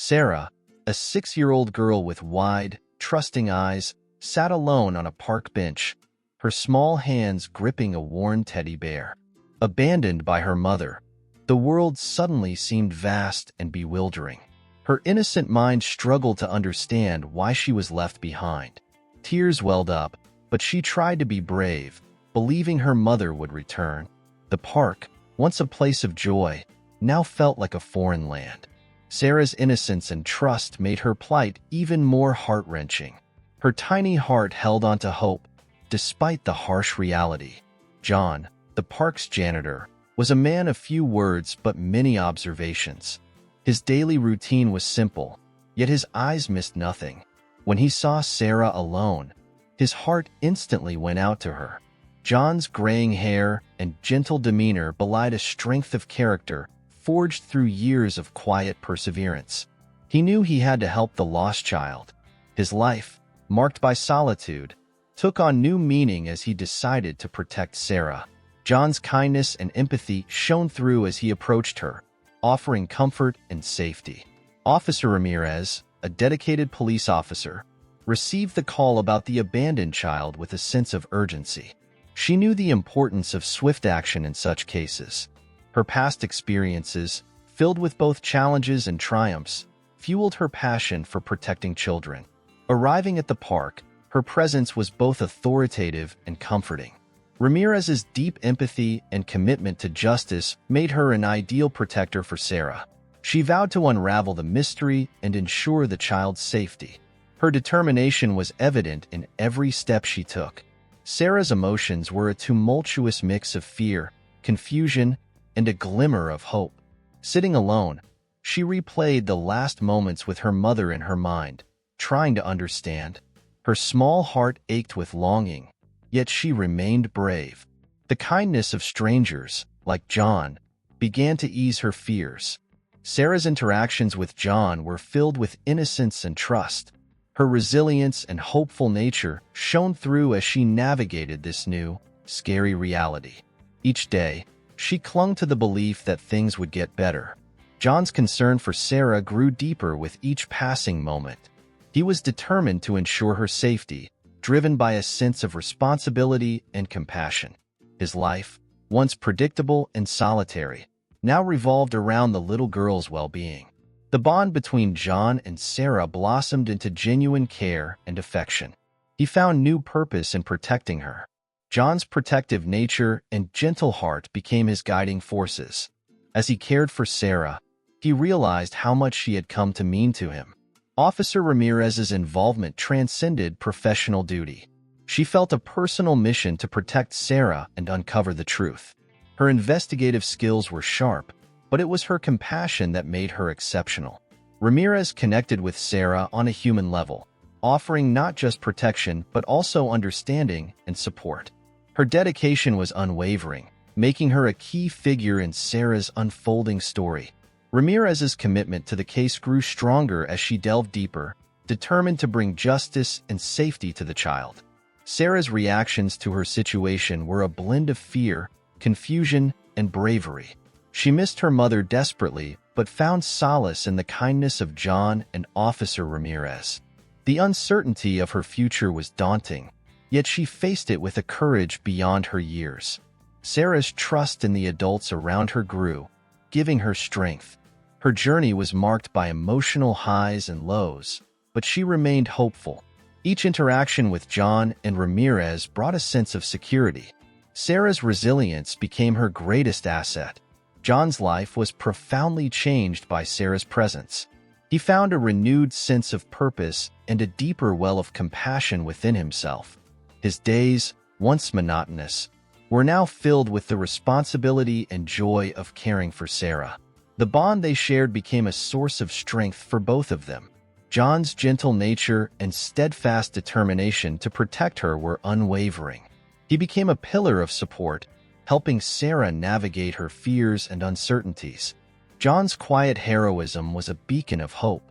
Sarah, a 6-year-old girl with wide, trusting eyes, sat alone on a park bench, her small hands gripping a worn teddy bear. Abandoned by her mother, the world suddenly seemed vast and bewildering. Her innocent mind struggled to understand why she was left behind. Tears welled up, but she tried to be brave, believing her mother would return. The park, once a place of joy, now felt like a foreign land. Sarah's innocence and trust made her plight even more heart-wrenching. Her tiny heart held on to hope, despite the harsh reality. John, the park's janitor, was a man of few words but many observations. His daily routine was simple, yet his eyes missed nothing. When he saw Sarah alone, his heart instantly went out to her. John's graying hair and gentle demeanor belied a strength of character forged through years of quiet perseverance. He knew he had to help the lost child. His life, marked by solitude, took on new meaning as he decided to protect Sarah. John's kindness and empathy shone through as he approached her, offering comfort and safety. Officer Ramirez, a dedicated police officer, received the call about the abandoned child with a sense of urgency. She knew the importance of swift action in such cases. Her past experiences, filled with both challenges and triumphs, fueled her passion for protecting children. Arriving at the park, her presence was both authoritative and comforting. Ramirez's deep empathy and commitment to justice made her an ideal protector for Sarah. She vowed to unravel the mystery and ensure the child's safety. Her determination was evident in every step she took. Sarah's emotions were a tumultuous mix of fear, confusion, and a glimmer of hope. Sitting alone, she replayed the last moments with her mother in her mind, trying to understand. Her small heart ached with longing, yet she remained brave. The kindness of strangers, like John, began to ease her fears. Sarah's interactions with John were filled with innocence and trust. Her resilience and hopeful nature shone through as she navigated this new, scary reality. Each day, she clung to the belief that things would get better. John's concern for Sarah grew deeper with each passing moment. He was determined to ensure her safety, driven by a sense of responsibility and compassion. His life, once predictable and solitary, now revolved around the little girl's well-being. The bond between John and Sarah blossomed into genuine care and affection. He found new purpose in protecting her. John's protective nature and gentle heart became his guiding forces. As he cared for Sarah, he realized how much she had come to mean to him. Officer Ramirez's involvement transcended professional duty. She felt a personal mission to protect Sarah and uncover the truth. Her investigative skills were sharp, but it was her compassion that made her exceptional. Ramirez connected with Sarah on a human level, offering not just protection but also understanding and support. Her dedication was unwavering, making her a key figure in Sarah's unfolding story. Ramirez's commitment to the case grew stronger as she delved deeper, determined to bring justice and safety to the child. Sarah's reactions to her situation were a blend of fear, confusion, and bravery. She missed her mother desperately, but found solace in the kindness of John and Officer Ramirez. The uncertainty of her future was daunting, yet she faced it with a courage beyond her years. Sarah's trust in the adults around her grew, giving her strength. Her journey was marked by emotional highs and lows, but she remained hopeful. Each interaction with John and Ramirez brought a sense of security. Sarah's resilience became her greatest asset. John's life was profoundly changed by Sarah's presence. He found a renewed sense of purpose and a deeper well of compassion within himself. His days, once monotonous, were now filled with the responsibility and joy of caring for Sarah. The bond they shared became a source of strength for both of them. John's gentle nature and steadfast determination to protect her were unwavering. He became a pillar of support, helping Sarah navigate her fears and uncertainties. John's quiet heroism was a beacon of hope.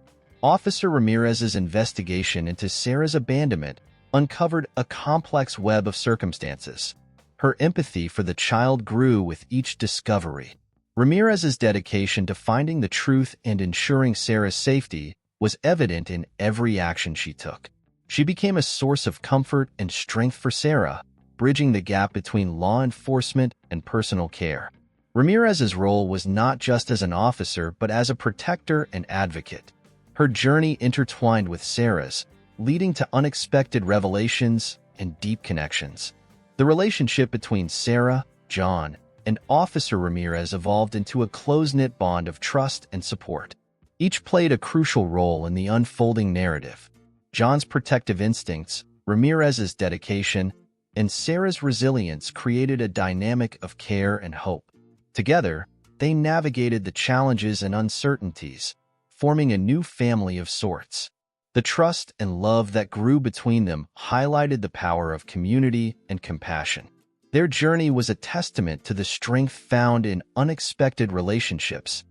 Officer Ramirez's investigation into Sarah's abandonment uncovered a complex web of circumstances. Her empathy for the child grew with each discovery. Ramirez's dedication to finding the truth and ensuring Sarah's safety was evident in every action she took. She became a source of comfort and strength for Sarah, bridging the gap between law enforcement and personal care. Ramirez's role was not just as an officer but as a protector and advocate. Her journey intertwined with Sarah's, leading to unexpected revelations and deep connections. The relationship between Sarah, John, and Officer Ramirez evolved into a close-knit bond of trust and support. Each played a crucial role in the unfolding narrative. John's protective instincts, Ramirez's dedication, and Sarah's resilience created a dynamic of care and hope. Together, they navigated the challenges and uncertainties, forming a new family of sorts. The trust and love that grew between them highlighted the power of community and compassion. Their journey was a testament to the strength found in unexpected relationships.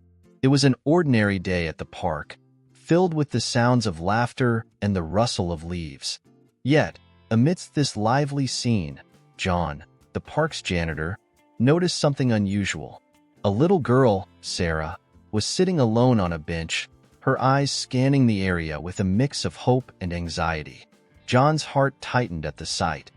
It was an ordinary day at the park, filled with the sounds of laughter and the rustle of leaves. Yet, amidst this lively scene, John, the park's janitor, noticed something unusual. A little girl, Sarah, was sitting alone on a bench, her eyes scanning the area with a mix of hope and anxiety. John's heart tightened at the sight.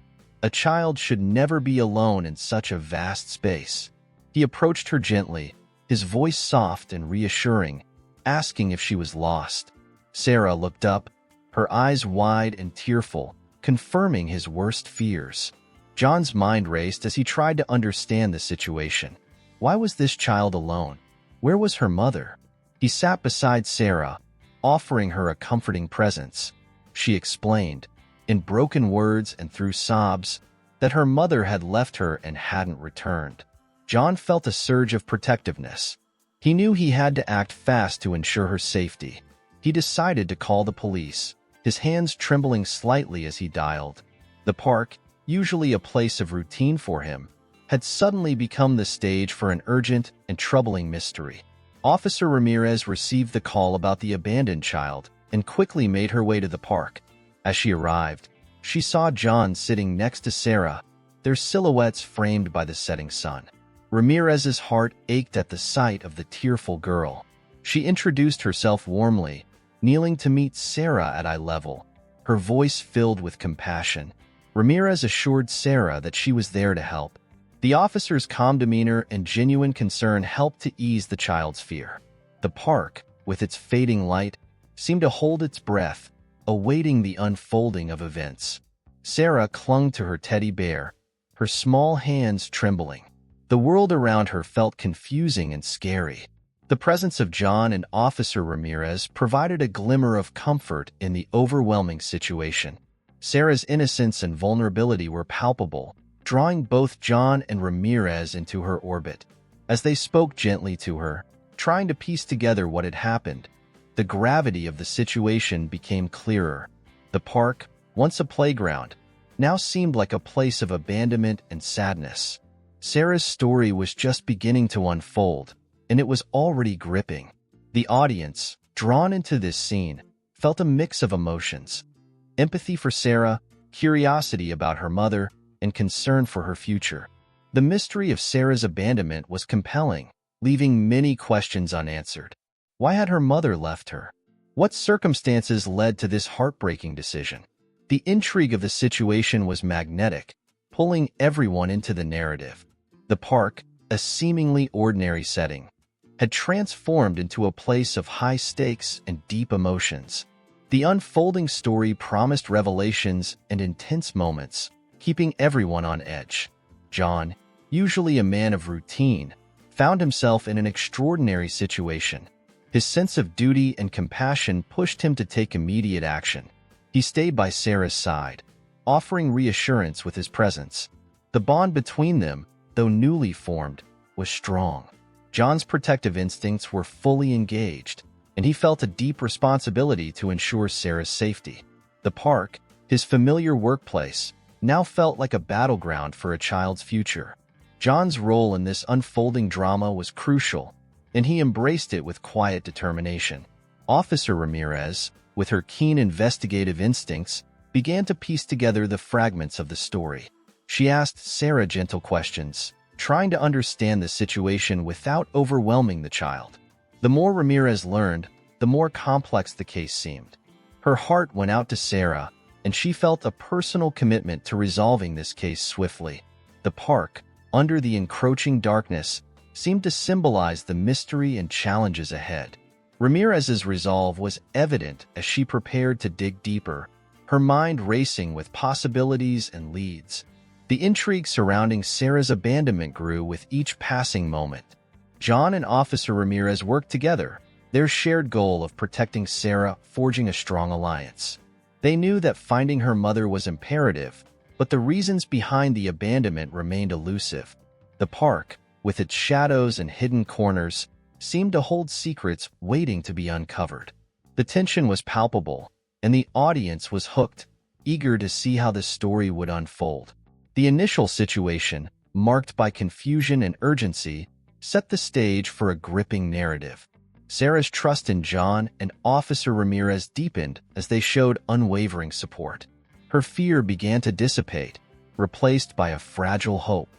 A child should never be alone in such a vast space. He approached her gently, his voice soft and reassuring, asking if she was lost. Sarah looked up, her eyes wide and tearful, confirming his worst fears. John's mind raced as he tried to understand the situation. Why was this child alone? Where was her mother? He sat beside Sarah, offering her a comforting presence. She explained, in broken words and through sobs, that her mother had left her and hadn't returned. John felt a surge of protectiveness. He knew he had to act fast to ensure her safety. He decided to call the police, his hands trembling slightly as he dialed. The park, usually a place of routine for him, had suddenly become the stage for an urgent and troubling mystery. Officer Ramirez received the call about the abandoned child and quickly made her way to the park. As she arrived, she saw John sitting next to Sarah, their silhouettes framed by the setting sun. Ramirez's heart ached at the sight of the tearful girl. She introduced herself warmly, kneeling to meet Sarah at eye level, her voice filled with compassion. Ramirez assured Sarah that she was there to help. The officer's calm demeanor and genuine concern helped to ease the child's fear. The park, with its fading light, seemed to hold its breath, awaiting the unfolding of events. Sarah clung to her teddy bear, her small hands trembling. The world around her felt confusing and scary. The presence of John and Officer Ramirez provided a glimmer of comfort in the overwhelming situation. Sarah's innocence and vulnerability were palpable, drawing both John and Ramirez into her orbit. As they spoke gently to her, trying to piece together what had happened, the gravity of the situation became clearer. The park, once a playground, now seemed like a place of abandonment and sadness. Sarah's story was just beginning to unfold, and it was already gripping. The audience, drawn into this scene, felt a mix of emotions: empathy for Sarah, curiosity about her mother, and concern for her future. The mystery of Sarah's abandonment was compelling, leaving many questions unanswered. Why had her mother left her? What circumstances led to this heartbreaking decision? The intrigue of the situation was magnetic, pulling everyone into the narrative. The park, a seemingly ordinary setting, had transformed into a place of high stakes and deep emotions. The unfolding story promised revelations and intense moments, keeping everyone on edge. John, usually a man of routine, found himself in an extraordinary situation. His sense of duty and compassion pushed him to take immediate action. He stayed by Sarah's side, offering reassurance with his presence. The bond between them, though newly formed, was strong. John's protective instincts were fully engaged, and he felt a deep responsibility to ensure Sarah's safety. The park, his familiar workplace, now felt like a battleground for a child's future. John's role in this unfolding drama was crucial, and he embraced it with quiet determination. Officer Ramirez, with her keen investigative instincts, began to piece together the fragments of the story. She asked Sarah gentle questions, trying to understand the situation without overwhelming the child. The more Ramirez learned, the more complex the case seemed. Her heart went out to Sarah, and she felt a personal commitment to resolving this case swiftly. The park, under the encroaching darkness, seemed to symbolize the mystery and challenges ahead. Ramirez's resolve was evident as she prepared to dig deeper, her mind racing with possibilities and leads. The intrigue surrounding Sarah's abandonment grew with each passing moment. John and Officer Ramirez worked together, their shared goal of protecting Sarah forging a strong alliance. They knew that finding her mother was imperative, but the reasons behind the abandonment remained elusive. The park, with its shadows and hidden corners, seemed to hold secrets waiting to be uncovered. The tension was palpable, and the audience was hooked, eager to see how the story would unfold. The initial situation, marked by confusion and urgency, set the stage for a gripping narrative. Sarah's trust in John and Officer Ramirez deepened as they showed unwavering support. Her fear began to dissipate, replaced by a fragile hope.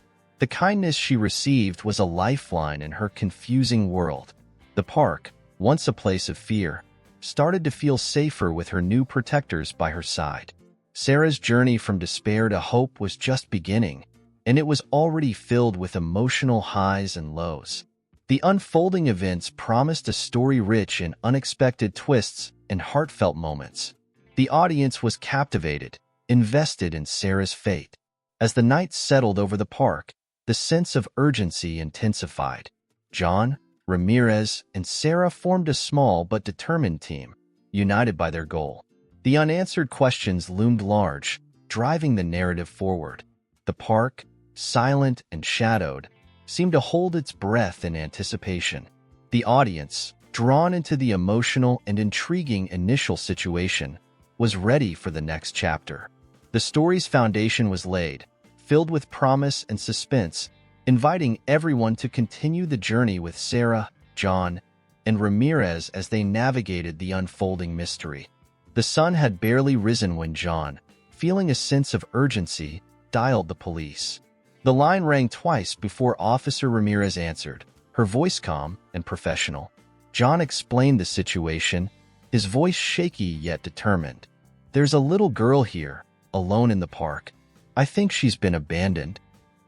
The kindness she received was a lifeline in her confusing world. The park, once a place of fear, started to feel safer with her new protectors by her side. Sarah's journey from despair to hope was just beginning, and it was already filled with emotional highs and lows. The unfolding events promised a story rich in unexpected twists and heartfelt moments. The audience was captivated, invested in Sarah's fate. As the night settled over the park, the sense of urgency intensified. John, Ramirez, and Sarah formed a small but determined team, united by their goal. The unanswered questions loomed large, driving the narrative forward. The park, silent and shadowed, seemed to hold its breath in anticipation. The audience, drawn into the emotional and intriguing initial situation, was ready for the next chapter. The story's foundation was laid, filled with promise and suspense, inviting everyone to continue the journey with Sarah, John, and Ramirez as they navigated the unfolding mystery. The sun had barely risen when John, feeling a sense of urgency, dialed the police. The line rang twice before Officer Ramirez answered, her voice calm and professional. John explained the situation, his voice shaky yet determined. "There's a little girl here, alone in the park. I think she's been abandoned."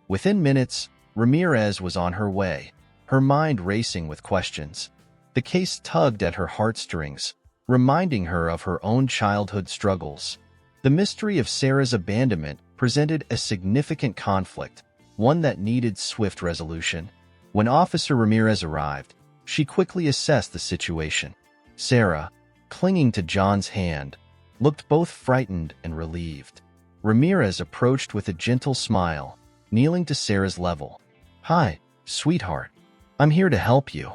Within minutes, Ramirez was on her way, her mind racing with questions. The case tugged at her heartstrings, reminding her of her own childhood struggles. The mystery of Sarah's abandonment presented a significant conflict, one that needed swift resolution. When Officer Ramirez arrived, she quickly assessed the situation. Sarah, clinging to John's hand, looked both frightened and relieved. Ramirez approached with a gentle smile, kneeling to Sarah's level. "Hi, sweetheart. I'm here to help you."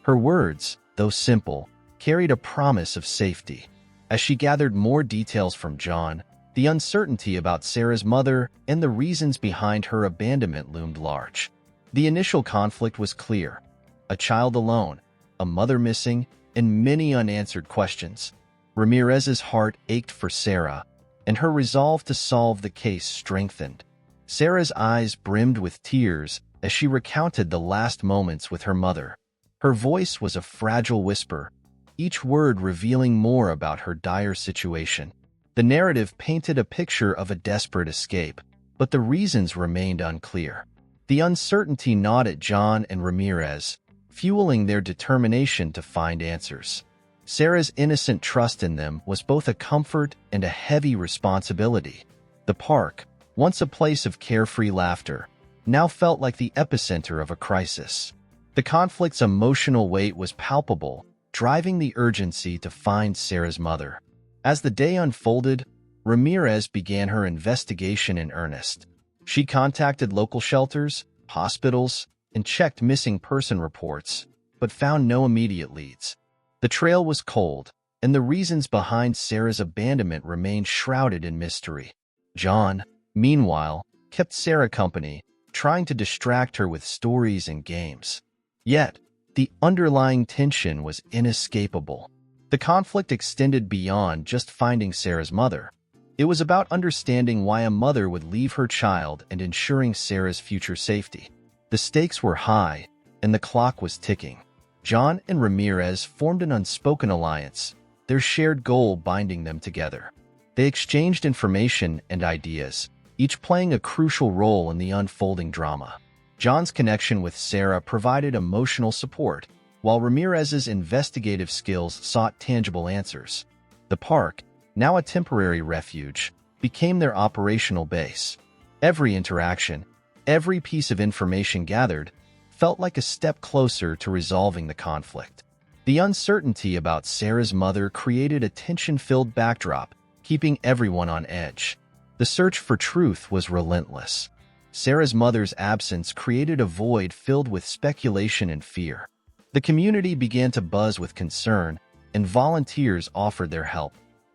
Her words, though simple, carried a promise of safety. As she gathered more details from John, the uncertainty about Sarah's mother and the reasons behind her abandonment loomed large. The initial conflict was clear. A child alone, a mother missing, and many unanswered questions. Ramirez's heart ached for Sarah, and her resolve to solve the case strengthened. Sarah's eyes brimmed with tears as she recounted the last moments with her mother. Her voice was a fragile whisper, each word revealing more about her dire situation. The narrative painted a picture of a desperate escape, but the reasons remained unclear. The uncertainty gnawed at John and Ramirez, fueling their determination to find answers. Sarah's innocent trust in them was both a comfort and a heavy responsibility. The park, once a place of carefree laughter, now felt like the epicenter of a crisis. The conflict's emotional weight was palpable, driving the urgency to find Sarah's mother. As the day unfolded, Ramirez began her investigation in earnest. She contacted local shelters, hospitals, and checked missing person reports, but found no immediate leads. The trail was cold, and the reasons behind Sarah's abandonment remained shrouded in mystery. John, meanwhile, kept Sarah company, trying to distract her with stories and games. Yet, the underlying tension was inescapable. The conflict extended beyond just finding Sarah's mother. It was about understanding why a mother would leave her child and ensuring Sarah's future safety. The stakes were high, and the clock was ticking. John and Ramirez formed an unspoken alliance, their shared goal binding them together. They exchanged information and ideas, each playing a crucial role in the unfolding drama. John's connection with Sarah provided emotional support, while Ramirez's investigative skills sought tangible answers. The park, now a temporary refuge, became their operational base. Every interaction, every piece of information gathered, felt like a step closer to resolving the conflict. The uncertainty about Sarah's mother created a tension-filled backdrop, keeping everyone on edge. The search for truth was relentless. Sarah's mother's absence created a void filled with speculation and fear. The community began to buzz with concern, and volunteers offered their help.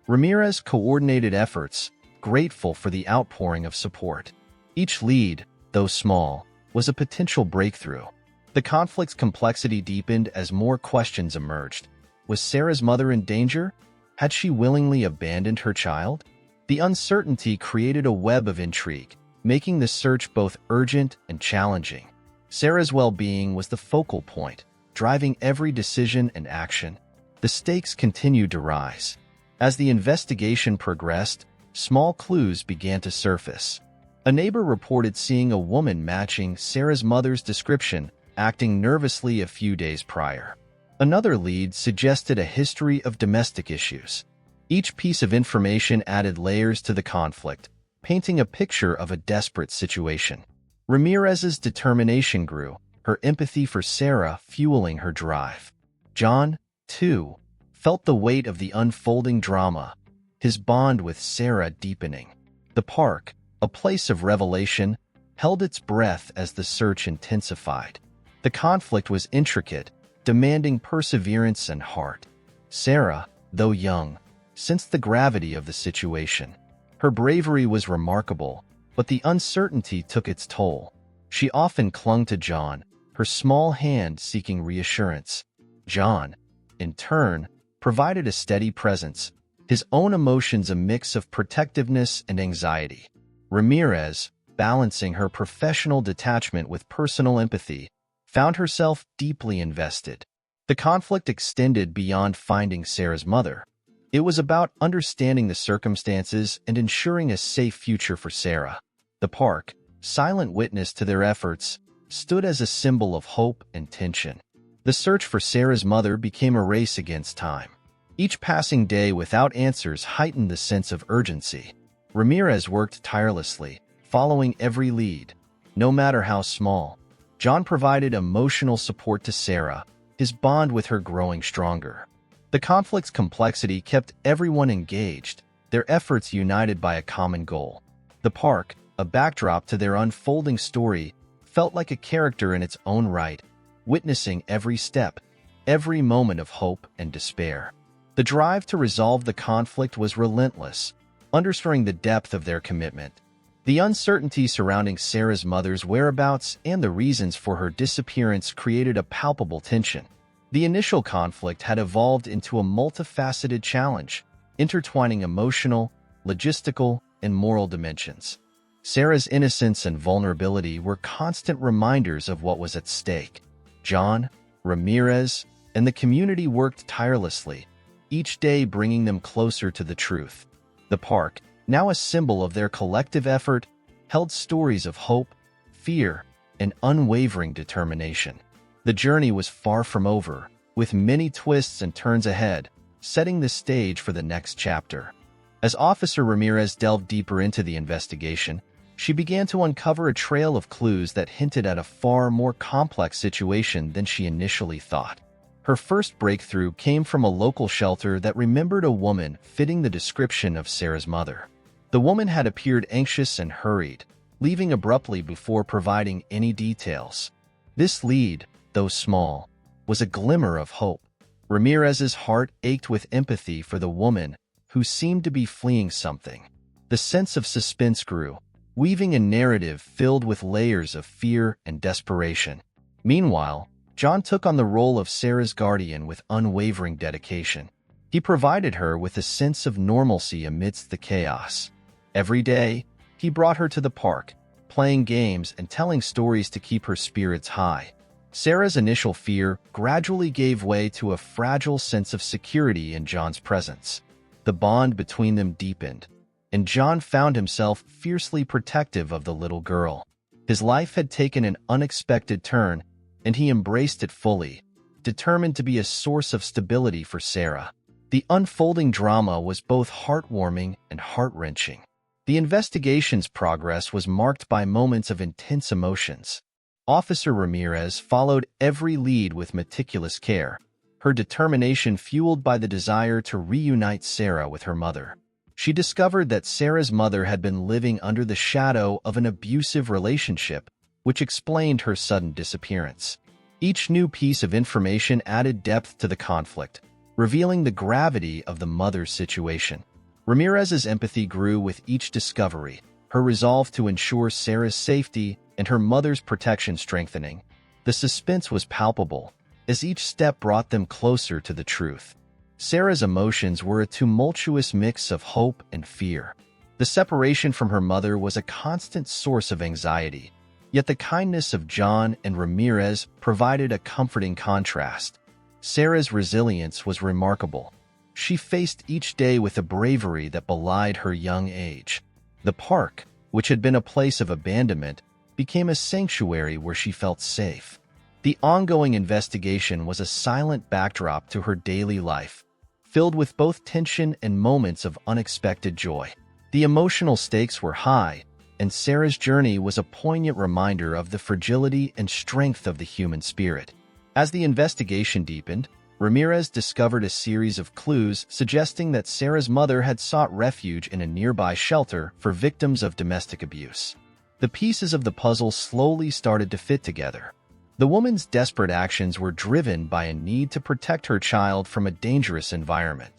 Ramirez coordinated efforts, grateful for the outpouring of support. Each lead, though small, was a potential breakthrough. The conflict's complexity deepened as more questions emerged. Was Sarah's mother in danger? Had she willingly abandoned her child? The uncertainty created a web of intrigue, making the search both urgent and challenging. Sarah's well-being was the focal point, driving every decision and action. The stakes continued to rise. As the investigation progressed, small clues began to surface. A neighbor reported seeing a woman matching Sarah's mother's description, acting nervously a few days prior. Another lead suggested a history of domestic issues. Each piece of information added layers to the conflict, painting a picture of a desperate situation. Ramirez's determination grew, her empathy for Sarah fueling her drive. John, too, felt the weight of the unfolding drama, his bond with Sarah deepening. The park, a place of revelation, held its breath as the search intensified. The conflict was intricate, demanding perseverance and heart. Sarah, though young, sensed the gravity of the situation. Her bravery was remarkable, but the uncertainty took its toll. She often clung to John, her small hand seeking reassurance. John, in turn, provided a steady presence, his own emotions a mix of protectiveness and anxiety. Ramirez, balancing her professional detachment with personal empathy, found herself deeply invested. The conflict extended beyond finding Sarah's mother. It was about understanding the circumstances and ensuring a safe future for Sarah. The park, silent witness to their efforts, stood as a symbol of hope and tension. The search for Sarah's mother became a race against time. Each passing day without answers heightened the sense of urgency. Ramirez worked tirelessly, following every lead, no matter how small. John provided emotional support to Sarah, his bond with her growing stronger. The conflict's complexity kept everyone engaged, their efforts united by a common goal. The park, a backdrop to their unfolding story, felt like a character in its own right, witnessing every step, every moment of hope and despair. The drive to resolve the conflict was relentless, underscoring the depth of their commitment. The uncertainty surrounding Sarah's mother's whereabouts and the reasons for her disappearance created a palpable tension. The initial conflict had evolved into a multifaceted challenge, intertwining emotional, logistical, and moral dimensions. Sarah's innocence and vulnerability were constant reminders of what was at stake. John, Ramirez, and the community worked tirelessly, each day bringing them closer to the truth. The park, now a symbol of their collective effort, held stories of hope, fear, and unwavering determination. The journey was far from over, with many twists and turns ahead, setting the stage for the next chapter. As Officer Ramirez delved deeper into the investigation, she began to uncover a trail of clues that hinted at a far more complex situation than she initially thought. Her first breakthrough came from a local shelter that remembered a woman fitting the description of Sarah's mother. The woman had appeared anxious and hurried, leaving abruptly before providing any details. This lead, though small, was a glimmer of hope. Ramirez's heart ached with empathy for the woman who seemed to be fleeing something. The sense of suspense grew, weaving a narrative filled with layers of fear and desperation. Meanwhile, John took on the role of Sarah's guardian with unwavering dedication. He provided her with a sense of normalcy amidst the chaos. Every day, he brought her to the park, playing games and telling stories to keep her spirits high. Sarah's initial fear gradually gave way to a fragile sense of security in John's presence. The bond between them deepened, and John found himself fiercely protective of the little girl. His life had taken an unexpected turn, and he embraced it fully, determined to be a source of stability for Sarah. The unfolding drama was both heartwarming and heart-wrenching. The investigation's progress was marked by moments of intense emotions. Officer Ramirez followed every lead with meticulous care, her determination fueled by the desire to reunite Sarah with her mother. She discovered that Sarah's mother had been living under the shadow of an abusive relationship, which explained her sudden disappearance. Each new piece of information added depth to the conflict, revealing the gravity of the mother's situation. Ramirez's empathy grew with each discovery, her resolve to ensure Sarah's safety and her mother's protection strengthening. The suspense was palpable, as each step brought them closer to the truth. Sarah's emotions were a tumultuous mix of hope and fear. The separation from her mother was a constant source of anxiety, yet the kindness of John and Ramirez provided a comforting contrast. Sarah's resilience was remarkable. She faced each day with a bravery that belied her young age. The park, which had been a place of abandonment, became a sanctuary where she felt safe. The ongoing investigation was a silent backdrop to her daily life, filled with both tension and moments of unexpected joy. The emotional stakes were high, and Sarah's journey was a poignant reminder of the fragility and strength of the human spirit. As the investigation deepened, Ramirez discovered a series of clues suggesting that Sarah's mother had sought refuge in a nearby shelter for victims of domestic abuse. The pieces of the puzzle slowly started to fit together. The woman's desperate actions were driven by a need to protect her child from a dangerous environment.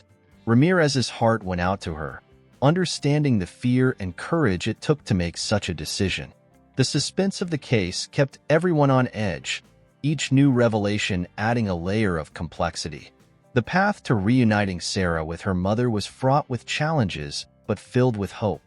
Ramirez's heart went out to her, understanding the fear and courage it took to make such a decision. The suspense of the case kept everyone on edge, each new revelation adding a layer of complexity. The path to reuniting Sarah with her mother was fraught with challenges, but filled with hope.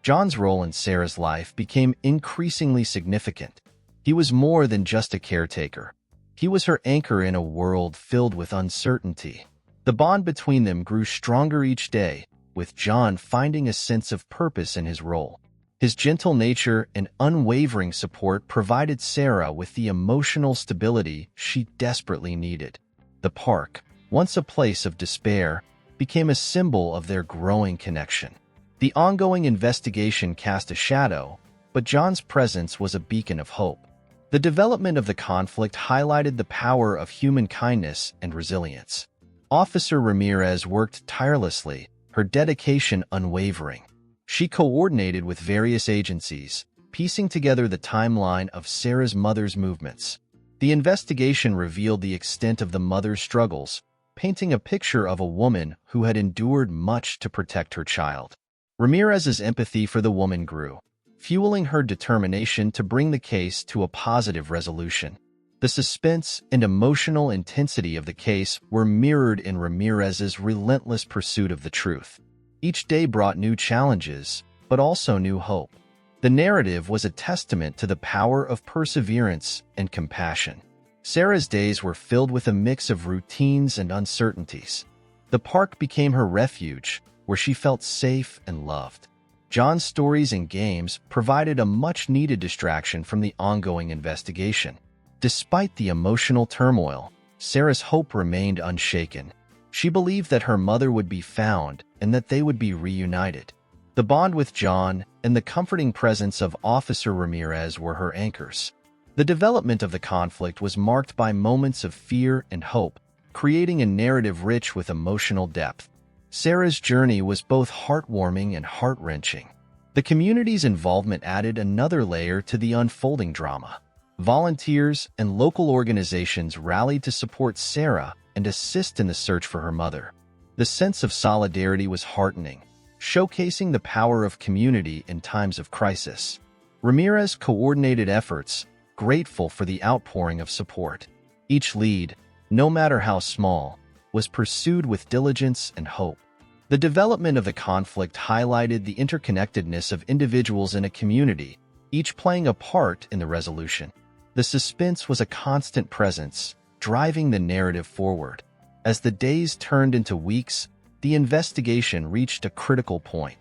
John's role in Sarah's life became increasingly significant. He was more than just a caretaker. He was her anchor in a world filled with uncertainty. The bond between them grew stronger each day, with John finding a sense of purpose in his role. His gentle nature and unwavering support provided Sarah with the emotional stability she desperately needed. The park, once a place of despair, became a symbol of their growing connection. The ongoing investigation cast a shadow, but John's presence was a beacon of hope. The development of the conflict highlighted the power of human kindness and resilience. Officer Ramirez worked tirelessly, her dedication unwavering. She coordinated with various agencies, piecing together the timeline of Sarah's mother's movements. The investigation revealed the extent of the mother's struggles, painting a picture of a woman who had endured much to protect her child. Ramirez's empathy for the woman grew, fueling her determination to bring the case to a positive resolution. The suspense and emotional intensity of the case were mirrored in Ramirez's relentless pursuit of the truth. Each day brought new challenges, but also new hope. The narrative was a testament to the power of perseverance and compassion. Sarah's days were filled with a mix of routines and uncertainties. The park became her refuge, where she felt safe and loved. John's stories and games provided a much-needed distraction from the ongoing investigation. Despite the emotional turmoil, Sarah's hope remained unshaken. She believed that her mother would be found and that they would be reunited. The bond with John and the comforting presence of Officer Ramirez were her anchors. The development of the conflict was marked by moments of fear and hope, creating a narrative rich with emotional depth. Sarah's journey was both heartwarming and heart-wrenching. The community's involvement added another layer to the unfolding drama. Volunteers and local organizations rallied to support Sarah and assist in the search for her mother. The sense of solidarity was heartening, showcasing the power of community in times of crisis. Ramirez coordinated efforts, grateful for the outpouring of support. Each lead, no matter how small, was pursued with diligence and hope. The development of the conflict highlighted the interconnectedness of individuals in a community, each playing a part in the resolution. The suspense was a constant presence, driving the narrative forward. As the days turned into weeks, the investigation reached a critical point.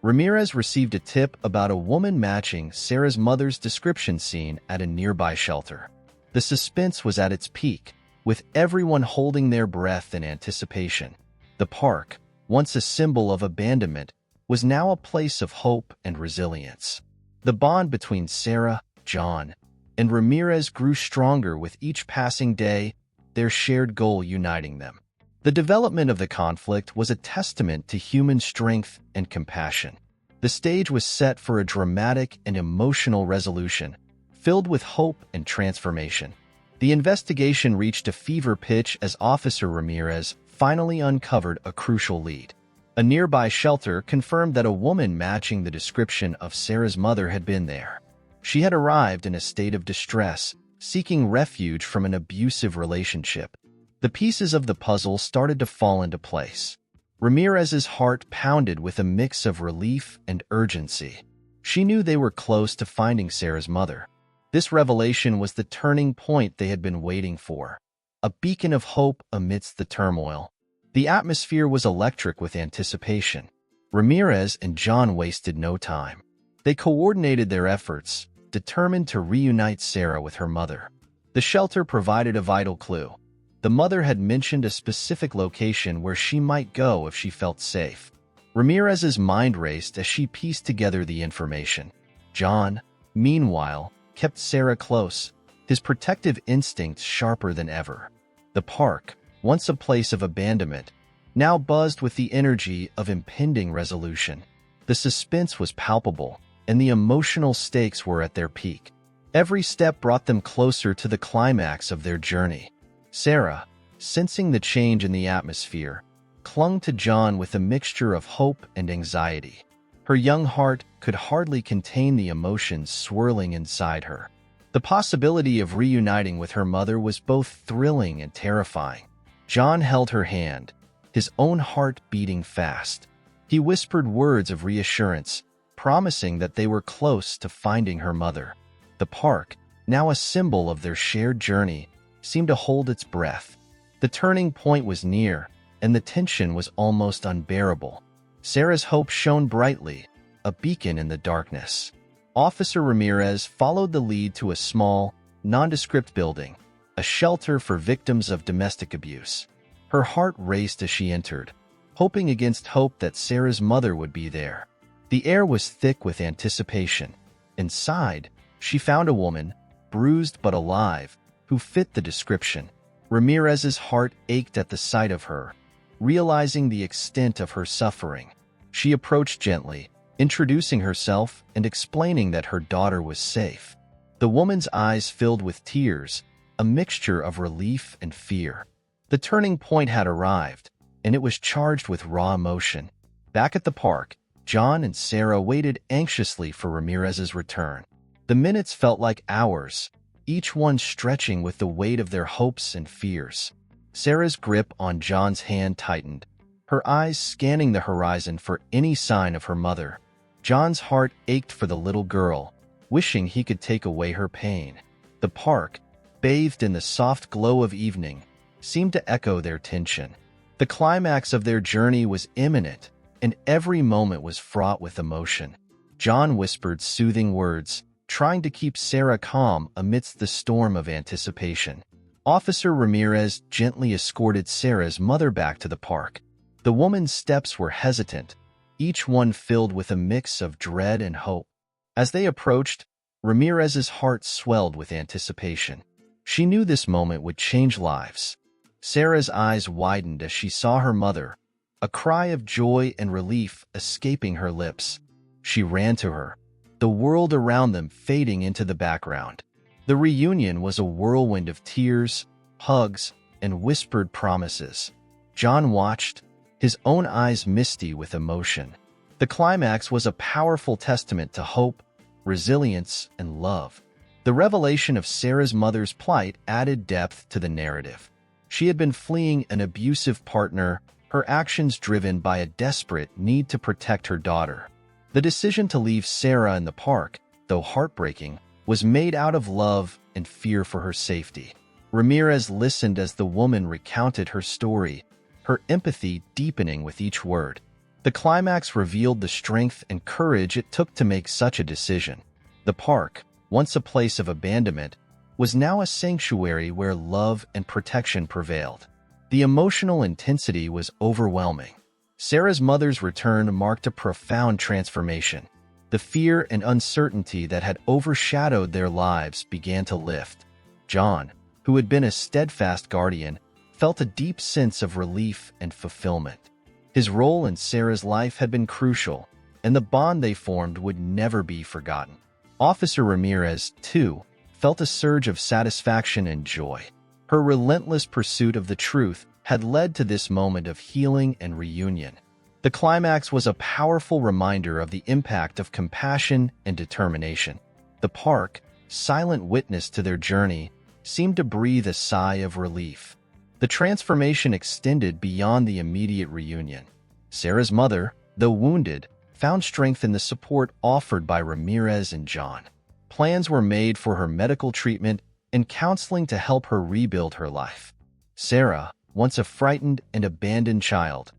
Ramirez received a tip about a woman matching Sarah's mother's description seen at a nearby shelter. The suspense was at its peak, with everyone holding their breath in anticipation. The park, once a symbol of abandonment, was now a place of hope and resilience. The bond between Sarah, John, and Ramirez grew stronger with each passing day, their shared goal uniting them. The development of the conflict was a testament to human strength and compassion. The stage was set for a dramatic and emotional resolution, filled with hope and transformation. The investigation reached a fever pitch as Officer Ramirez finally uncovered a crucial lead. A nearby shelter confirmed that a woman matching the description of Sarah's mother had been there. She had arrived in a state of distress, seeking refuge from an abusive relationship. The pieces of the puzzle started to fall into place. Ramirez's heart pounded with a mix of relief and urgency. She knew they were close to finding Sarah's mother. This revelation was the turning point they had been waiting for, a beacon of hope amidst the turmoil. The atmosphere was electric with anticipation. Ramirez and John wasted no time. They coordinated their efforts, determined to reunite Sarah with her mother. The shelter provided a vital clue. The mother had mentioned a specific location where she might go if she felt safe. Ramirez's mind raced as she pieced together the information. John, meanwhile, kept Sarah close, his protective instincts sharper than ever. The park, once a place of abandonment, now buzzed with the energy of impending resolution. The suspense was palpable, and the emotional stakes were at their peak. Every step brought them closer to the climax of their journey. Sarah, sensing the change in the atmosphere, clung to John with a mixture of hope and anxiety. Her young heart could hardly contain the emotions swirling inside her. The possibility of reuniting with her mother was both thrilling and terrifying. John held her hand, his own heart beating fast. He whispered words of reassurance, promising that they were close to finding her mother. The park, now a symbol of their shared journey, seemed to hold its breath. The turning point was near, and the tension was almost unbearable. Sarah's hope shone brightly, a beacon in the darkness. Officer Ramirez followed the lead to a small, nondescript building, a shelter for victims of domestic abuse. Her heart raced as she entered, hoping against hope that Sarah's mother would be there. The air was thick with anticipation. Inside, she found a woman, bruised but alive, who fit the description. Ramirez's heart ached at the sight of her. Realizing the extent of her suffering, she approached gently, introducing herself and explaining that her daughter was safe. The woman's eyes filled with tears, a mixture of relief and fear. The turning point had arrived, and it was charged with raw emotion. Back at the park, John and Sarah waited anxiously for Ramirez's return. The minutes felt like hours, each one stretching with the weight of their hopes and fears. Sarah's grip on John's hand tightened, her eyes scanning the horizon for any sign of her mother. John's heart ached for the little girl, wishing he could take away her pain. The park, bathed in the soft glow of evening, seemed to echo their tension. The climax of their journey was imminent, and every moment was fraught with emotion. John whispered soothing words, trying to keep Sarah calm amidst the storm of anticipation. Officer Ramirez gently escorted Sarah's mother back to the park. The woman's steps were hesitant, each one filled with a mix of dread and hope. As they approached, Ramirez's heart swelled with anticipation. She knew this moment would change lives. Sarah's eyes widened as she saw her mother, a cry of joy and relief escaping her lips. She ran to her, the world around them fading into the background. The reunion was a whirlwind of tears, hugs, and whispered promises. John watched, his own eyes misty with emotion. The climax was a powerful testament to hope, resilience, and love. The revelation of Sarah's mother's plight added depth to the narrative. She had been fleeing an abusive partner, her actions driven by a desperate need to protect her daughter. The decision to leave Sarah in the park though heartbreaking, was made out of love and fear for her safety. Ramirez listened as the woman recounted her story, her empathy deepening with each word. The climax revealed the strength and courage it took to make such a decision. The park, once a place of abandonment, was now a sanctuary where love and protection prevailed. The emotional intensity was overwhelming. Sarah's mother's return marked a profound transformation. The fear and uncertainty that had overshadowed their lives began to lift. John, who had been a steadfast guardian, felt a deep sense of relief and fulfillment. His role in Sarah's life had been crucial, and the bond they formed would never be forgotten. Officer Ramirez, too, felt a surge of satisfaction and joy. Her relentless pursuit of the truth had led to this moment of healing and reunion. The climax was a powerful reminder of the impact of compassion and determination. The park, silent witness to their journey, seemed to breathe a sigh of relief. The transformation extended beyond the immediate reunion. Sarah's mother, though wounded, found strength in the support offered by Ramirez and John. Plans were made for her medical treatment and counseling to help her rebuild her life. Sarah, once a frightened and abandoned child,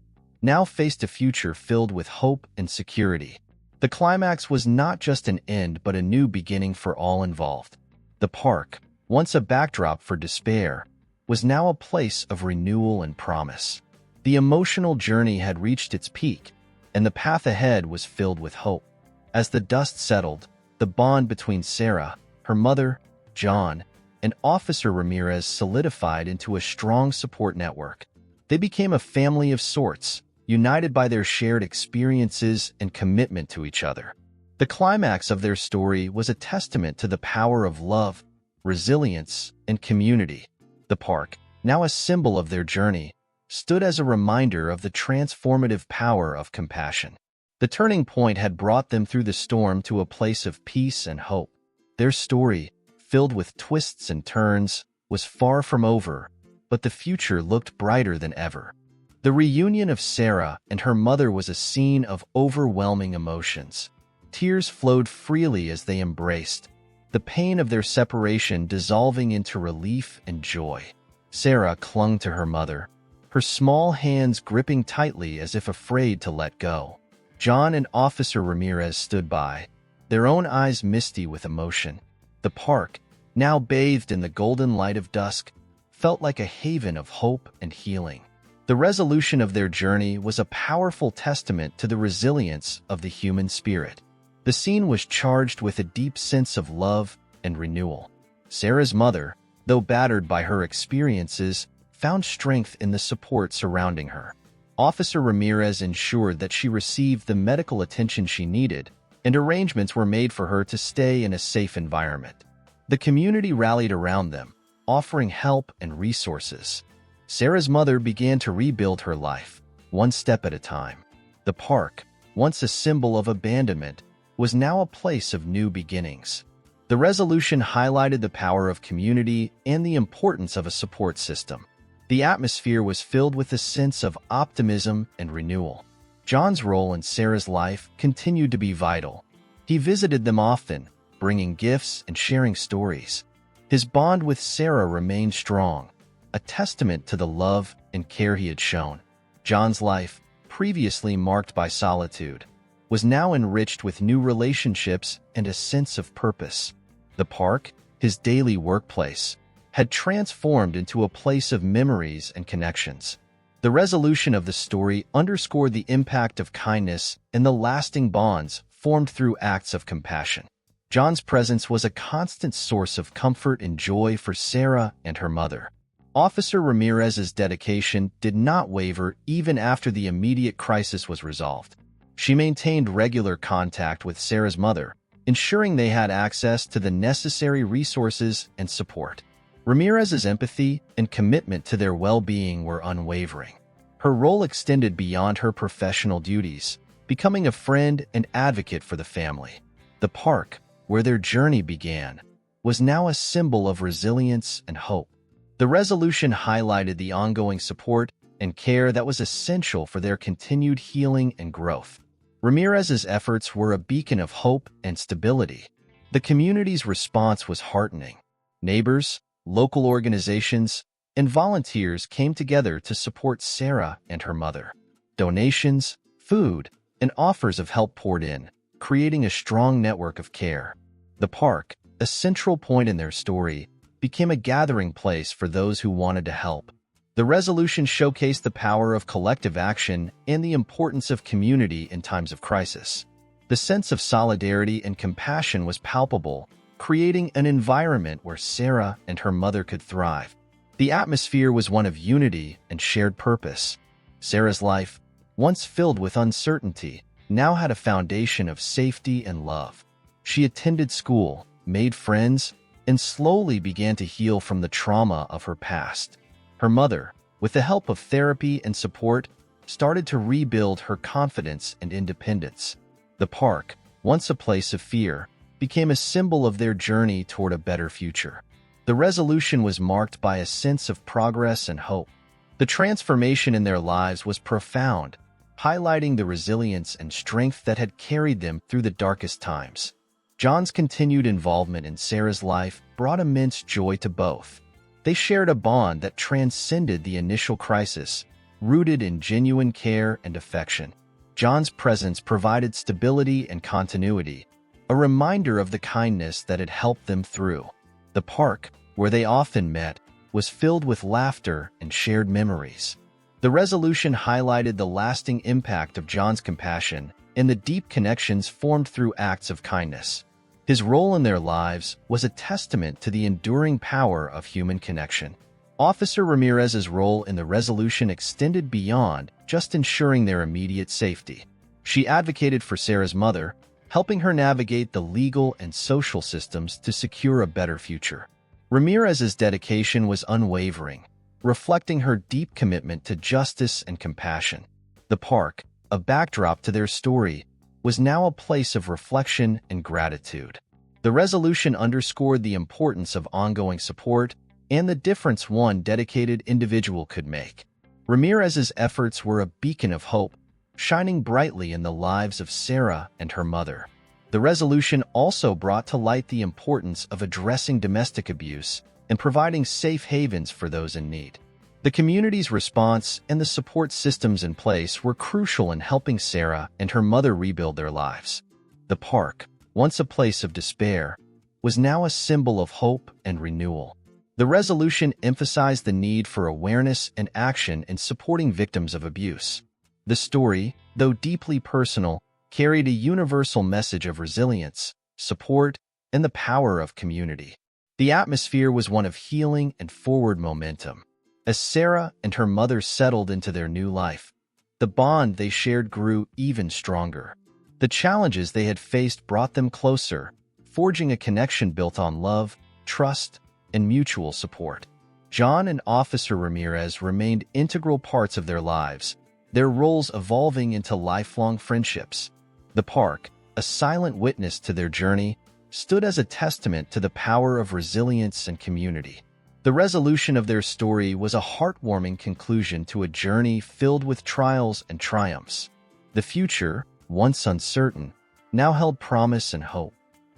now faced a future filled with hope and security. The climax was not just an end but a new beginning for all involved. The park, once a backdrop for despair, was now a place of renewal and promise. The emotional journey had reached its peak, and the path ahead was filled with hope. As the dust settled, the bond between Sarah, her mother, John, and Officer Ramirez solidified into a strong support network. They became a family of sorts, united by their shared experiences and commitment to each other. The climax of their story was a testament to the power of love, resilience, and community. The park, now a symbol of their journey, stood as a reminder of the transformative power of compassion. The turning point had brought them through the storm to a place of peace and hope. Their story, filled with twists and turns, was far from over, but the future looked brighter than ever. The reunion of Sarah and her mother was a scene of overwhelming emotions. Tears flowed freely as they embraced, the pain of their separation dissolving into relief and joy. Sarah clung to her mother, her small hands gripping tightly as if afraid to let go. John and Officer Ramirez stood by, their own eyes misty with emotion. The park, now bathed in the golden light of dusk, felt like a haven of hope and healing. The resolution of their journey was a powerful testament to the resilience of the human spirit. The scene was charged with a deep sense of love and renewal. Sarah's mother, though battered by her experiences, found strength in the support surrounding her. Officer Ramirez ensured that she received the medical attention she needed, and arrangements were made for her to stay in a safe environment. The community rallied around them, offering help and resources. Sarah's mother began to rebuild her life, one step at a time. The park, once a symbol of abandonment, was now a place of new beginnings. The resolution highlighted the power of community and the importance of a support system. The atmosphere was filled with a sense of optimism and renewal. John's role in Sarah's life continued to be vital. He visited them often, bringing gifts and sharing stories. His bond with Sarah remained strong, a testament to the love and care he had shown. John's life, previously marked by solitude, was now enriched with new relationships and a sense of purpose. The park, his daily workplace, had transformed into a place of memories and connections. The resolution of the story underscored the impact of kindness and the lasting bonds formed through acts of compassion. John's presence was a constant source of comfort and joy for Sarah and her mother. Officer Ramirez's dedication did not waver even after the immediate crisis was resolved. She maintained regular contact with Sarah's mother, ensuring they had access to the necessary resources and support. Ramirez's empathy and commitment to their well-being were unwavering. Her role extended beyond her professional duties, becoming a friend and advocate for the family. The park, where their journey began, was now a symbol of resilience and hope. The resolution highlighted the ongoing support and care that was essential for their continued healing and growth. Ramirez's efforts were a beacon of hope and stability. The community's response was heartening. Neighbors, local organizations, and volunteers came together to support Sarah and her mother. Donations, food, and offers of help poured in, creating a strong network of care. The park, a central point in their story, became a gathering place for those who wanted to help. The resolution showcased the power of collective action and the importance of community in times of crisis. The sense of solidarity and compassion was palpable, creating an environment where Sarah and her mother could thrive. The atmosphere was one of unity and shared purpose. Sarah's life, once filled with uncertainty, now had a foundation of safety and love. She attended school, made friends, and slowly began to heal from the trauma of her past. Her mother, with the help of therapy and support, started to rebuild her confidence and independence. The park, once a place of fear, became a symbol of their journey toward a better future. The resolution was marked by a sense of progress and hope. The transformation in their lives was profound, highlighting the resilience and strength that had carried them through the darkest times. John's continued involvement in Sarah's life brought immense joy to both. They shared a bond that transcended the initial crisis, rooted in genuine care and affection. John's presence provided stability and continuity, a reminder of the kindness that had helped them through. The park, where they often met, was filled with laughter and shared memories. The resolution highlighted the lasting impact of John's compassion and the deep connections formed through acts of kindness. His role in their lives was a testament to the enduring power of human connection. Officer Ramirez's role in the resolution extended beyond just ensuring their immediate safety. She advocated for Sarah's mother, helping her navigate the legal and social systems to secure a better future. Ramirez's dedication was unwavering, reflecting her deep commitment to justice and compassion. The park, a backdrop to their story, was now a place of reflection and gratitude. The resolution underscored the importance of ongoing support and the difference one dedicated individual could make. Ramirez's efforts were a beacon of hope, shining brightly in the lives of Sarah and her mother. The resolution also brought to light the importance of addressing domestic abuse and providing safe havens for those in need. The community's response and the support systems in place were crucial in helping Sarah and her mother rebuild their lives. The park, once a place of despair, was now a symbol of hope and renewal. The resolution emphasized the need for awareness and action in supporting victims of abuse. The story, though deeply personal, carried a universal message of resilience, support, and the power of community. The atmosphere was one of healing and forward momentum. As Sarah and her mother settled into their new life, the bond they shared grew even stronger. The challenges they had faced brought them closer, forging a connection built on love, trust, and mutual support. John and Officer Ramirez remained integral parts of their lives, their roles evolving into lifelong friendships. The park, a silent witness to their journey, stood as a testament to the power of resilience and community. The resolution of their story was a heartwarming conclusion to a journey filled with trials and triumphs. The future, once uncertain, now held promise and hope.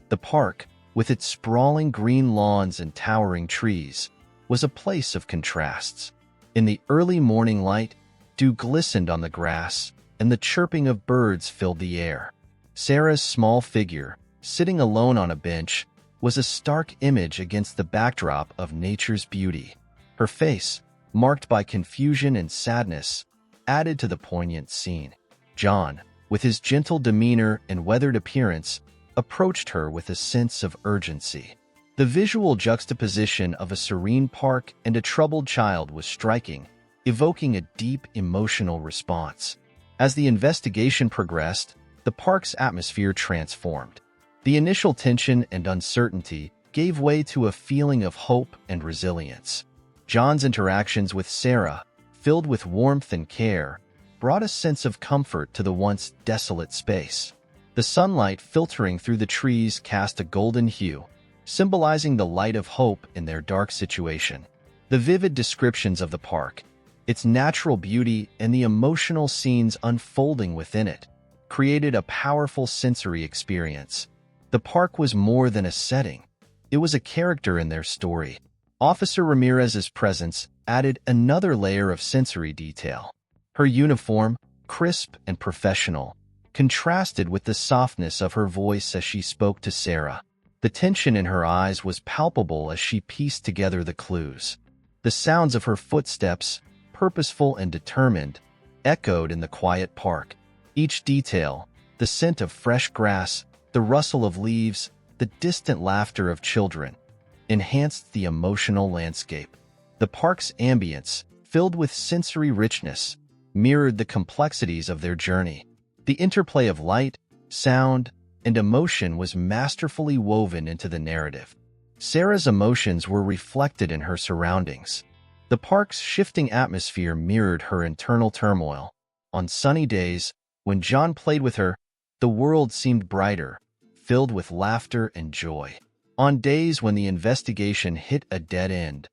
The park, with its sprawling green lawns and towering trees, was a place of contrasts. In the early morning light, dew glistened on the grass, and the chirping of birds filled the air. Sarah's small figure, sitting alone on a bench, was a stark image against the backdrop of nature's beauty. Her face, marked by confusion and sadness, added to the poignant scene. John, with his gentle demeanor and weathered appearance, approached her with a sense of urgency. The visual juxtaposition of a serene park and a troubled child was striking, evoking a deep emotional response. As the investigation progressed, the park's atmosphere transformed. The initial tension and uncertainty gave way to a feeling of hope and resilience. John's interactions with Sarah, filled with warmth and care, brought a sense of comfort to the once desolate space. The sunlight filtering through the trees cast a golden hue, symbolizing the light of hope in their dark situation. The vivid descriptions of the park, its natural beauty, and the emotional scenes unfolding within it created a powerful sensory experience. The park was more than a setting. It was a character in their story. Officer Ramirez's presence added another layer of sensory detail. Her uniform, crisp and professional, contrasted with the softness of her voice as she spoke to Sarah. The tension in her eyes was palpable as she pieced together the clues. The sounds of her footsteps, purposeful and determined, echoed in the quiet park. Each detail, the scent of fresh grass, the rustle of leaves, the distant laughter of children, enhanced the emotional landscape. The park's ambience, filled with sensory richness, mirrored the complexities of their journey. The interplay of light, sound, and emotion was masterfully woven into the narrative. Sarah's emotions were reflected in her surroundings. The park's shifting atmosphere mirrored her internal turmoil. On sunny days, when John played with her, the world seemed brighter, filled with laughter and joy. On days when the investigation hit a dead end,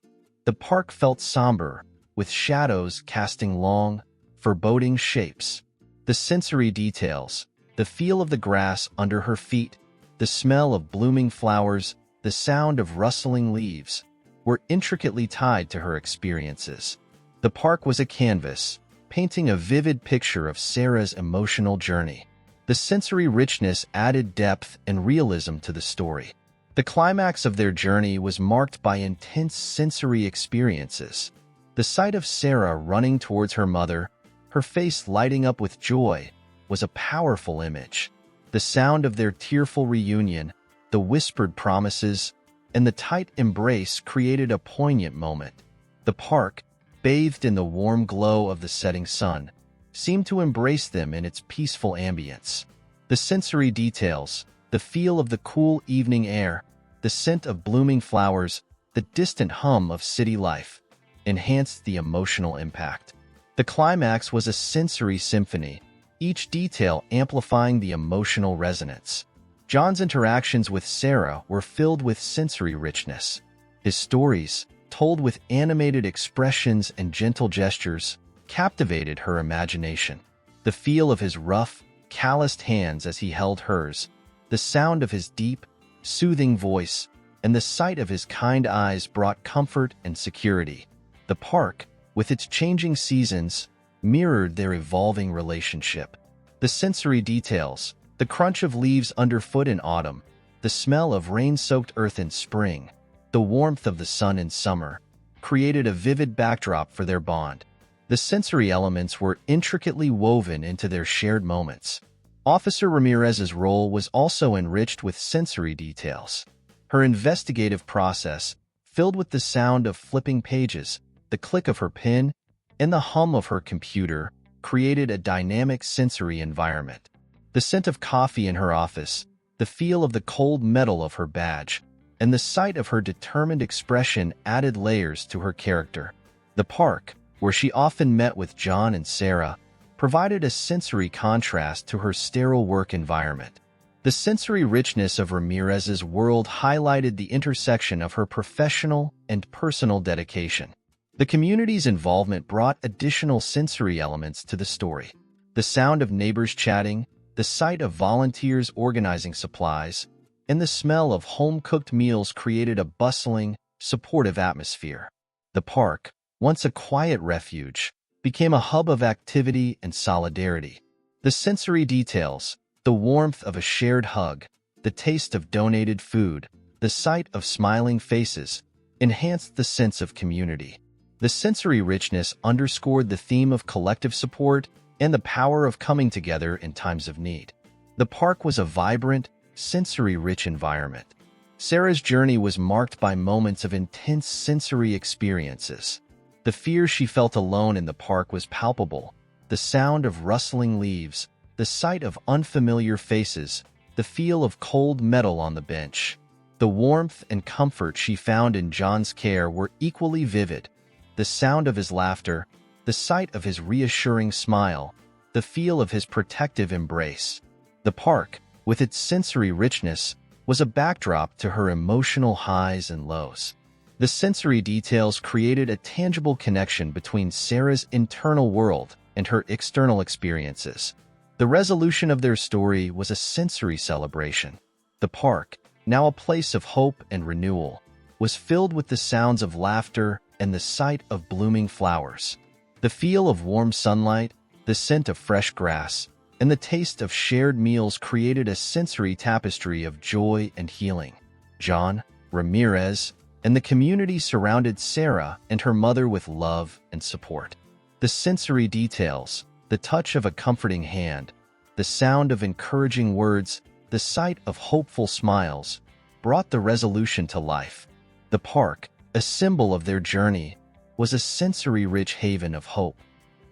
the park felt somber, with shadows casting long, foreboding shapes. The sensory details, the feel of the grass under her feet, the smell of blooming flowers, the sound of rustling leaves, were intricately tied to her experiences. The park was a canvas, painting a vivid picture of Sarah's emotional journey. The sensory richness added depth and realism to the story. The climax of their journey was marked by intense sensory experiences. The sight of Sarah running towards her mother, her face lighting up with joy, was a powerful image. The sound of their tearful reunion, the whispered promises, and the tight embrace created a poignant moment. The park, bathed in the warm glow of the setting sun, seemed to embrace them in its peaceful ambience. The sensory details, the feel of the cool evening air, the scent of blooming flowers, the distant hum of city life, enhanced the emotional impact. The climax was a sensory symphony, each detail amplifying the emotional resonance. John's interactions with Sarah were filled with sensory richness. His stories, told with animated expressions and gentle gestures, captivated her imagination. The feel of his rough, calloused hands as he held hers, the sound of his deep, soothing voice, and the sight of his kind eyes brought comfort and security. The park, with its changing seasons, mirrored their evolving relationship. The sensory details, the crunch of leaves underfoot in autumn, the smell of rain-soaked earth in spring, the warmth of the sun in summer, created a vivid backdrop for their bond. The sensory elements were intricately woven into their shared moments. Officer Ramirez's role was also enriched with sensory details. Her investigative process, filled with the sound of flipping pages, the click of her pen, and the hum of her computer, created a dynamic sensory environment. The scent of coffee in her office, the feel of the cold metal of her badge, and the sight of her determined expression added layers to her character. The park, where she often met with John and Sarah, provided a sensory contrast to her sterile work environment. The sensory richness of Ramirez's world highlighted the intersection of her professional and personal dedication. The community's involvement brought additional sensory elements to the story. The sound of neighbors chatting, the sight of volunteers organizing supplies, and the smell of home-cooked meals created a bustling, supportive atmosphere. The park, once a quiet refuge, became a hub of activity and solidarity. The sensory details, the warmth of a shared hug, the taste of donated food, the sight of smiling faces, enhanced the sense of community. The sensory richness underscored the theme of collective support and the power of coming together in times of need. The park was a vibrant, sensory-rich environment. Sarah's journey was marked by moments of intense sensory experiences. The fear she felt alone in the park was palpable. The sound of rustling leaves, the sight of unfamiliar faces, the feel of cold metal on the bench. The warmth and comfort she found in John's care were equally vivid. The sound of his laughter, the sight of his reassuring smile, the feel of his protective embrace. The park, with its sensory richness, was a backdrop to her emotional highs and lows. The sensory details created a tangible connection between Sarah's internal world and her external experiences. The resolution of their story was a sensory celebration. The park, now a place of hope and renewal, was filled with the sounds of laughter and the sight of blooming flowers. The feel of warm sunlight, the scent of fresh grass, and the taste of shared meals created a sensory tapestry of joy and healing. John, Ramirez, and the community surrounded Sarah and her mother with love and support. The sensory details, the touch of a comforting hand, the sound of encouraging words, the sight of hopeful smiles, brought the resolution to life. The park, a symbol of their journey, was a sensory-rich haven of hope.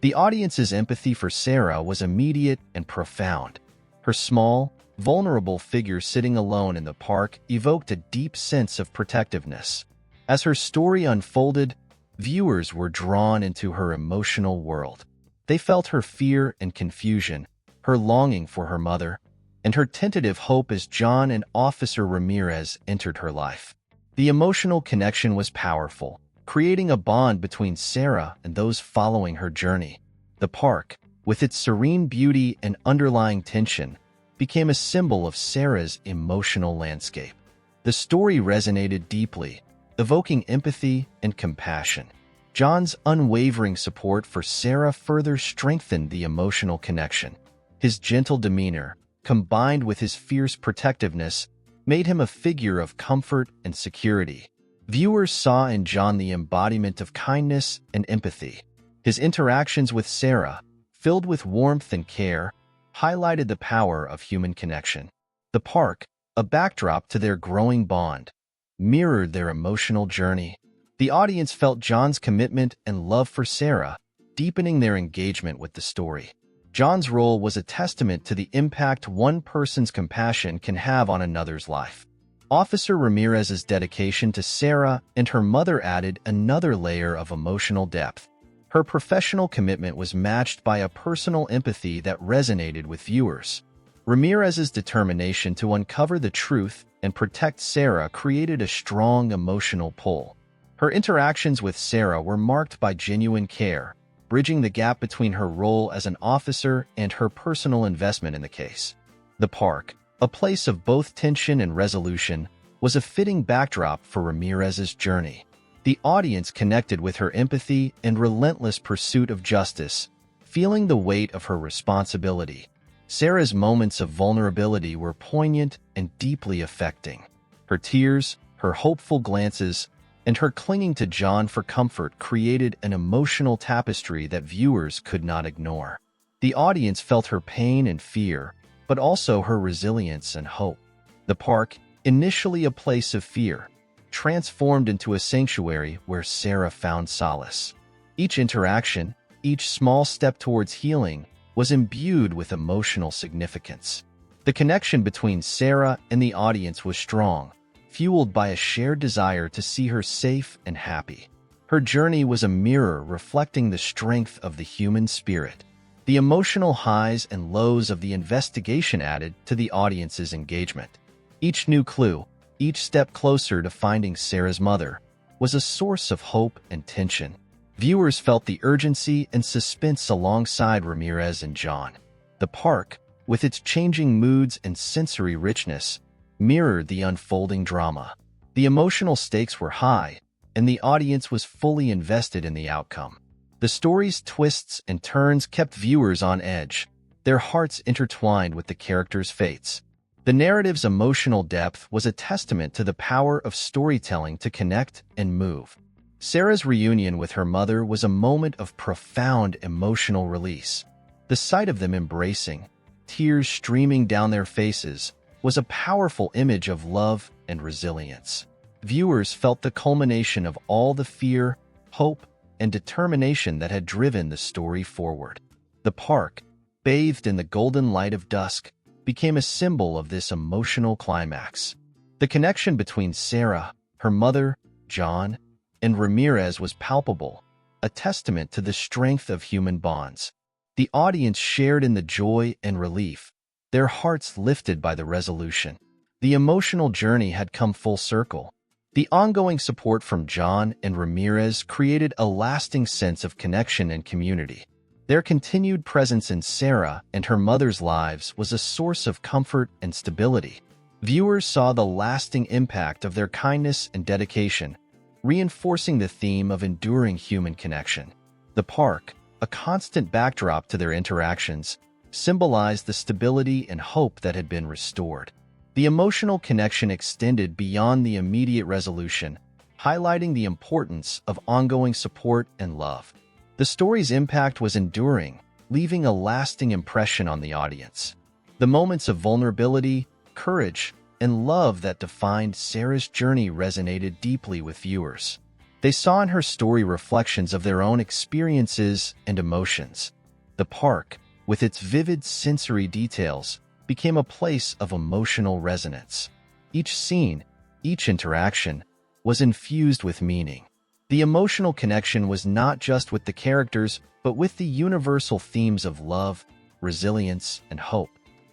The audience's empathy for Sarah was immediate and profound. Her small, vulnerable figure sitting alone in the park evoked a deep sense of protectiveness. As her story unfolded, viewers were drawn into her emotional world. They felt her fear and confusion, her longing for her mother, and her tentative hope as John and Officer Ramirez entered her life. The emotional connection was powerful, creating a bond between Sarah and those following her journey. The park, with its serene beauty and underlying tension, became a symbol of Sarah's emotional landscape. The story resonated deeply, evoking empathy and compassion. John's unwavering support for Sarah further strengthened the emotional connection. His gentle demeanor, combined with his fierce protectiveness, made him a figure of comfort and security. Viewers saw in John the embodiment of kindness and empathy. His interactions with Sarah, filled with warmth and care, highlighted the power of human connection. The park, a backdrop to their growing bond, mirrored their emotional journey. The audience felt John's commitment and love for Sarah, deepening their engagement with the story. John's role was a testament to the impact one person's compassion can have on another's life. Officer Ramirez's dedication to Sarah and her mother added another layer of emotional depth. Her professional commitment was matched by a personal empathy that resonated with viewers. Ramirez's determination to uncover the truth and protect Sarah created a strong emotional pull. Her interactions with Sarah were marked by genuine care, bridging the gap between her role as an officer and her personal investment in the case. The park, a place of both tension and resolution, was a fitting backdrop for Ramirez's journey. The audience connected with her empathy and relentless pursuit of justice, feeling the weight of her responsibility. Sarah's moments of vulnerability were poignant and deeply affecting. Her tears, her hopeful glances, and her clinging to John for comfort created an emotional tapestry that viewers could not ignore. The audience felt her pain and fear, but also her resilience and hope. The park, initially a place of fear, transformed into a sanctuary where Sarah found solace. Each interaction, each small step towards healing, was imbued with emotional significance. The connection between Sarah and the audience was strong, fueled by a shared desire to see her safe and happy. Her journey was a mirror reflecting the strength of the human spirit. The emotional highs and lows of the investigation added to the audience's engagement. Each new clue, each step closer to finding Sarah's mother, was a source of hope and tension. Viewers felt the urgency and suspense alongside Ramirez and John. The park, with its changing moods and sensory richness, mirrored the unfolding drama. The emotional stakes were high, and the audience was fully invested in the outcome. The story's twists and turns kept viewers on edge, their hearts intertwined with the characters' fates. The narrative's emotional depth was a testament to the power of storytelling to connect and move. Sarah's reunion with her mother was a moment of profound emotional release. The sight of them embracing, tears streaming down their faces, was a powerful image of love and resilience. Viewers felt the culmination of all the fear, hope, and determination that had driven the story forward. The park, bathed in the golden light of dusk, became a symbol of this emotional climax. The connection between Sarah, her mother, John, and Ramirez was palpable, a testament to the strength of human bonds. The audience shared in the joy and relief, their hearts lifted by the resolution. The emotional journey had come full circle. The ongoing support from John and Ramirez created a lasting sense of connection and community. Their continued presence in Sarah and her mother's lives was a source of comfort and stability. Viewers saw the lasting impact of their kindness and dedication, reinforcing the theme of enduring human connection. The park, a constant backdrop to their interactions, symbolized the stability and hope that had been restored. The emotional connection extended beyond the immediate resolution, highlighting the importance of ongoing support and love. The story's impact was enduring, leaving a lasting impression on the audience. The moments of vulnerability, courage, and love that defined Sarah's journey resonated deeply with viewers. They saw in her story reflections of their own experiences and emotions. The park, with its vivid sensory details, became a place of emotional resonance. Each scene, each interaction, was infused with meaning. The emotional connection was not just with the characters, but with the universal themes of love, resilience, and hope.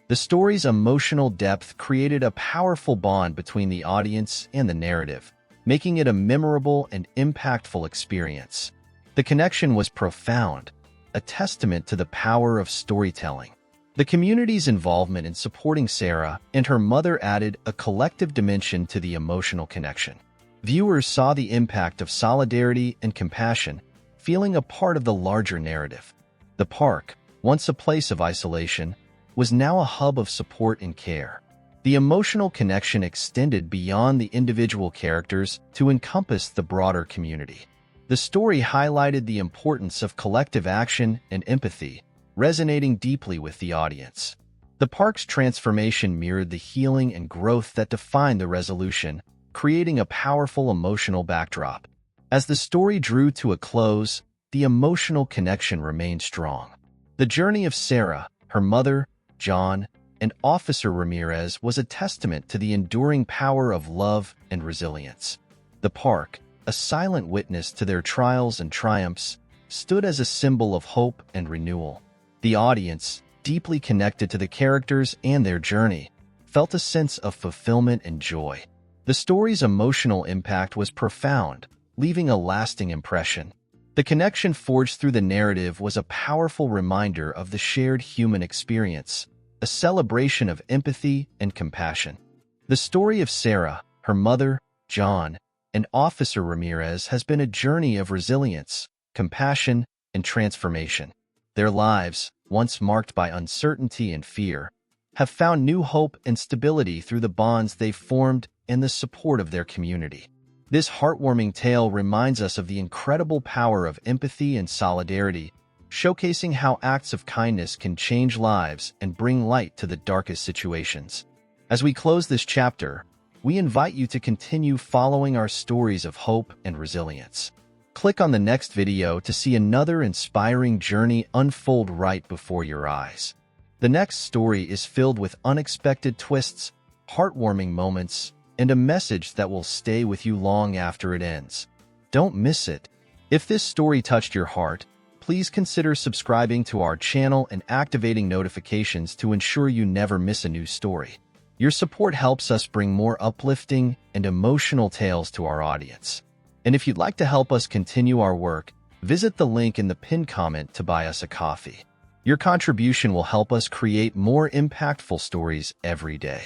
The story's emotional depth created a powerful bond between the audience and the narrative, making it a memorable and impactful experience. The connection was profound, a testament to the power of storytelling. The community's involvement in supporting Sarah and her mother added a collective dimension to the emotional connection. Viewers saw the impact of solidarity and compassion, feeling a part of the larger narrative. The park, once a place of isolation, was now a hub of support and care. The emotional connection extended beyond the individual characters to encompass the broader community. The story highlighted the importance of collective action and empathy, resonating deeply with the audience. The park's transformation mirrored the healing and growth that defined the resolution, creating a powerful emotional backdrop. As the story drew to a close, the emotional connection remained strong. The journey of Sarah, her mother, John, and Officer Ramirez was a testament to the enduring power of love and resilience. The park, a silent witness to their trials and triumphs, stood as a symbol of hope and renewal. The audience, deeply connected to the characters and their journey, felt a sense of fulfillment and joy. The story's emotional impact was profound, leaving a lasting impression. The connection forged through the narrative was a powerful reminder of the shared human experience, a celebration of empathy and compassion. The story of Sarah, her mother, John, and Officer Ramirez has been a journey of resilience, compassion, and transformation. Their lives, once marked by uncertainty and fear, have found new hope and stability through the bonds they've formed and the support of their community. This heartwarming tale reminds us of the incredible power of empathy and solidarity, showcasing how acts of kindness can change lives and bring light to the darkest situations. As we close this chapter, we invite you to continue following our stories of hope and resilience. Click on the next video to see another inspiring journey unfold right before your eyes. The next story is filled with unexpected twists, heartwarming moments, and a message that will stay with you long after it ends. Don't miss it. If this story touched your heart, please consider subscribing to our channel and activating notifications to ensure you never miss a new story. Your support helps us bring more uplifting and emotional tales to our audience. And if you'd like to help us continue our work, visit the link in the pinned comment to buy us a coffee. Your contribution will help us create more impactful stories every day.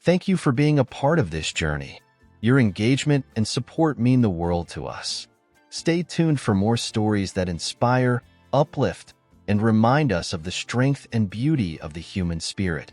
Thank you for being a part of this journey. Your engagement and support mean the world to us. Stay tuned for more stories that inspire, uplift, and remind us of the strength and beauty of the human spirit.